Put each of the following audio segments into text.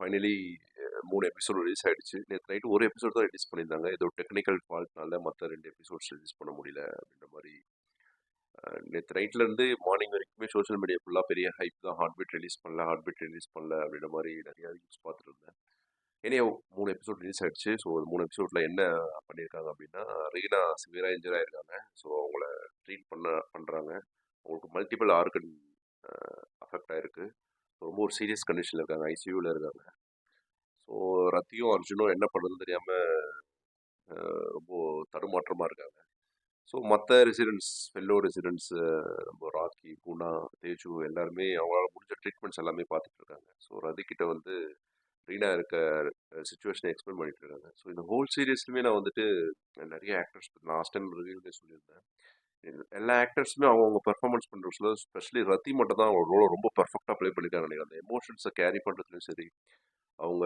Finally 3 episode release ஆயிடுச்சு. நேத்து night ஒரு எபிசோட் தான் ரிலீஸ் பண்ணியிருந்தாங்க. ஏதோ டெக்னிக்கல் ஃபால்ட்னால மத்த 2 எபிசோட்ஸ் ரிலீஸ் பண்ண முடியல அப்படின்ற மாரி. நேத்து நைட்லேருந்து மார்னிங் வரைக்குமே சோஷியல் மீடியா ஃபுல்லா பெரிய ஹைப் தான். ஹார்ட் பீட் ரிலீஸ் பண்ணல அப்படின்ற மாரி நெறைய நியூஸ் பார்த்துட்டு இருந்தேன். எனிஹவ் 3 எபிசோட் ரிலீஸ் ஆயிடுச்சு. ஸோ, அந்த 3 எபிசோட்ல என்ன பண்ணியிருக்காங்க அப்படின்னா, ரீனா சிவியரா இன்ஜூர் ஆயிருக்காங்க. ஸோ, அவங்கள ட்ரீட் பண்றாங்க. அவங்களுக்கு மல்டிபிள் ஆர்கன் அஃபெக்ட் ஆயிருக்கு. ரொம்ப ஒரு சீரியஸ் கண்டிஷன்ல இருக்காங்க. ஐசியூல இருக்காங்க. ஸோ, ரத்தியும் அர்ஜுனும் என்ன பண்ணுறதுன்னு தெரியாம ரொம்ப தடுமாற்றமா இருக்காங்க. ஸோ, மற்ற ரெசிடென்ட்ஸ், ஃபெல்லோ ரெசிடென்ட்ஸ், நம்ம ராக்கி, குணா, தேஜு எல்லாருமே அவங்களால முடிஞ்ச ட்ரீட்மெண்ட்ஸ் எல்லாமே பார்த்துட்டு இருக்காங்க. ஸோ, ரதி கிட்ட வந்து ரீனா இருக்க சிச்சுவேஷனை எக்ஸ்பிளைன் பண்ணிட்டு இருக்காங்க. ஸோ, இந்த ஹோல் சீரியஸ்லுமே நான் வந்துட்டு நிறைய ஆக்டர்ஸ் லாஸ்ட் டைம் ரிவ்யூலே சொல்லியிருந்தேன். எல்லா ஆக்டர்ஸுமே அவங்கவுங்க பெர்ஃபார்மன்ஸ் பண்ணுற சொல்ல, ஸ்பெஷலி ரத்தி மட்டும் தான் அவங்க ரோலை ரொம்ப பர்ஃபெக்டாக ப்ளே பண்ணியிருக்காங்க. நினைக்கிறேன் அந்த எமோஷன்ஸை கேரி பண்ணுறதுலையும் சரி, அவங்க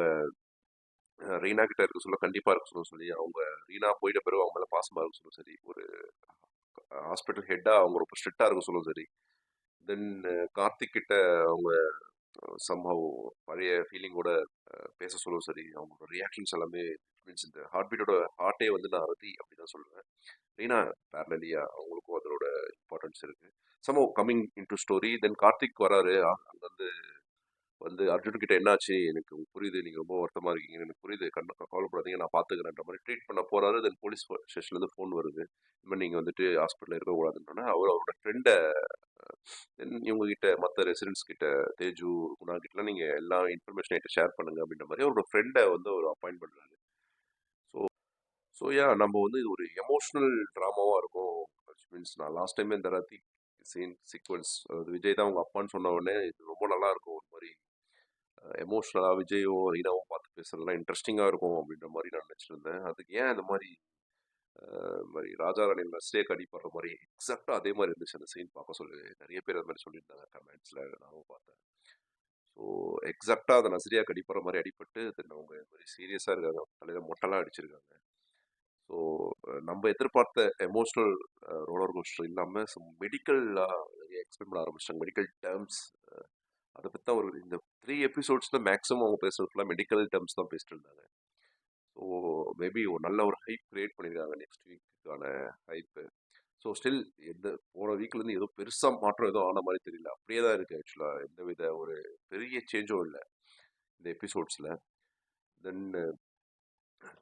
ரீனா கிட்ட இருக்க சொல்ல கண்டிப்பாக இருக்க சொல்ல சொல்லி, அவங்க ரீனா போயிட்ட பிறகு அவங்க மேலே பாசமாக இருக்க சொல்ல சரி, ஒரு ஹாஸ்பிட்டல் ஹெட்டாக அவங்க ரொம்ப ஸ்ட்ரிக்டாக இருக்க சொல்லும் சரி, தென் கார்த்திக் கிட்ட அவங்க சம்ஹவ் பழைய ஃபீலிங்கோட பேச சொல்லவும் சரி, அவங்களோட ரியாக்ஷன்ஸ் எல்லாமே மீன்ஸ் இந்த ஹார்ட்டே வந்து நான் ரதி அப்படி தான் சொல்லுவேன். ரீனா பேரலியா அவங்களுக்கும் அதோட இம்பார்ட்டன்ஸ் இருக்கு. Somehow coming into story, then Karthik வராரு. அங்க வந்து வந்து அர்ஜுன் கிட்ட என்னாச்சு, எனக்கு புரியுது, நீங்க ரொம்ப வருத்தமா இருக்கீங்கன்னு எனக்கு புரியுது, கவலைப்படாதீங்க, நான் பாத்துக்கிறேன்ற மாதிரி ட்ரீட் பண்ண போறாரு. தென் போலீஸ் ஸ்டேஷன்ல இருந்து ஃபோன் வருது, இந்த மாதிரி நீங்க வந்துட்டு ஹாஸ்பிட்டல் இருக்கக்கூடாதுன்னா அவரோட ஃப்ரெண்டை தென் இவங்க கிட்ட மற்ற ரெசிடென்ட்ஸ் கிட்ட தேஜு குணா கிட்டலாம் நீங்க எல்லா இன்ஃபர்மேஷன் என்கிட்ட ஷேர் பண்ணுங்க அப்படின்ற மாதிரி அவரோட ஃப்ரெண்டை வந்து ஒரு அப்பாயிண்ட் பண்றாரு. ஸோ நம்ம வந்து இது ஒரு எமோஷனல் ட்ராமாவா இருக்கும். மீன்ஸ் நான் லாஸ்ட் டைமே இந்த ரத்தி சீக்வன்ஸ் விஜய் தான் உங்க அப்பான்னு சொன்ன உடனே இது ரொம்ப நல்லா இருக்கும். ஒரு மாதிரி எமோஷ்னலாக விஜயும் ரீனாவும் பார்த்து பேசுறதுலாம் இன்ட்ரெஸ்டிங்காக இருக்கும் அப்படின்ற மாதிரி நான் நினச்சிருந்தேன். அதுக்கு ஏன் இந்த மாதிரி மாதிரி ராஜா ராணி நஸ்ரேக் அடிப்படுற மாதிரி எக்ஸாக்டாக அதே மாதிரி இருந்துச்சு அந்த சீன் பார்க்க சொல்லி நிறைய பேர் அது மாதிரி சொல்லியிருந்தாங்க கமெண்ட்ஸில், நானும் பார்த்தேன். ஸோ எக்ஸாக்டாக அந்த நஸ்ரியாக்கு அடிப்படுற மாதிரி அடிபட்டு தென் அவங்க மாதிரி சீரியஸாக இருக்காங்க, தலையில் மொட்டெல்லாம் அடிச்சிருக்காங்க. ஸோ நம்ம எதிர்பார்த்த எமோஷ்னல் ரோலர் கோஸ்டர் இல்லாமல் மெடிக்கலாக நிறைய எக்ஸ்பிளைன் பண்ண ஆரம்பிச்சிட்டாங்க. மெடிக்கல் டேர்ம்ஸ் அதை பற்றி தான் ஒரு இந்த 3 எபிசோட்ஸில் மேக்ஸிமம் அவங்க பேசுறது ஃபுல்லாக மெடிக்கல் டேர்ம்ஸ் தான் பேசிட்டு இருந்தாங்க. ஸோ மேபி ஒரு நல்ல ஒரு ஹைப் கிரியேட் பண்ணியிருக்காங்க நெக்ஸ்ட் வீக்குக்கான ஹைப்பு. ஸோ ஸ்டில் எந்த போன வீக்லேருந்து ஏதோ பெருசாக மாற்றம் எதுவும் ஆன மாதிரி தெரியல, அப்படியே தான் இருக்குது ஆக்சுவலாக. எந்த வித ஒரு பெரிய சேஞ்சும் இல்லை இந்த எபிசோட்ஸில். தென்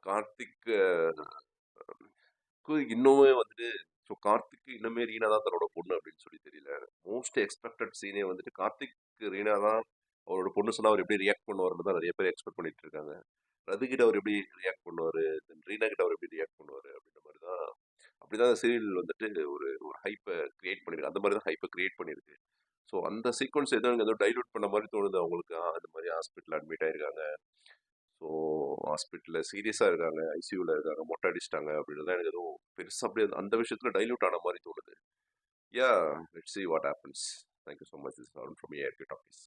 கார்த்திக் இன்னுமே வந்துட்டு ஸோ கார்த்திக் இன்னுமே ரீனா தான் தன்னோட பொண்ணு அப்படின்னு சொல்லி தெரியல. மோஸ்ட் எக்ஸ்பெக்டட் சீனே வந்துட்டு கார்த்திக் ரீனா தான் அவரோட பொண்ணு சொன்னா அவர் எப்படி ரியாக்ட் பண்ணுவார்னு தான் நிறைய பேர் எக்ஸ்பெக்ட் பண்ணிட்டு இருக்காங்க. ரது கிட்ட அவர் எப்படி ரியாக்ட் பண்ணுவாரு, ரீனா கிட்ட அவர் எப்படி ரியாக்ட் பண்ணுவாரு அப்படின்ற மாதிரி தான். அப்படிதான் சீரியல் வந்துட்டு ஒரு ஒரு ஹைப்பை கிரியேட் பண்ணிருக்கு. அந்த மாதிரி தான் ஹைப்பை கிரியேட் பண்ணியிருக்கு. ஸோ அந்த சீக்வன்ஸ் ஏதோ டைலூட் பண்ண மாதிரி தோணுது அவங்களுக்கு. அந்த மாதிரி ஹாஸ்பிட்டல் அட்மிட் ஆயிருக்காங்க. ஸோ ஹாஸ்பிட்டலில் சீரியஸாக இருக்காங்க, ஐசியூவில் இருக்காங்க, மொட்டை அடிச்சிட்டாங்க அப்படின்றத எனக்கு எதுவும் பெருசாக அப்படியே அந்த விஷயத்தில் டைல்யூட் ஆன மாதிரி தோணுது. யா, let's see what happens. Thank you so much. This is Arun from ARK Talkies.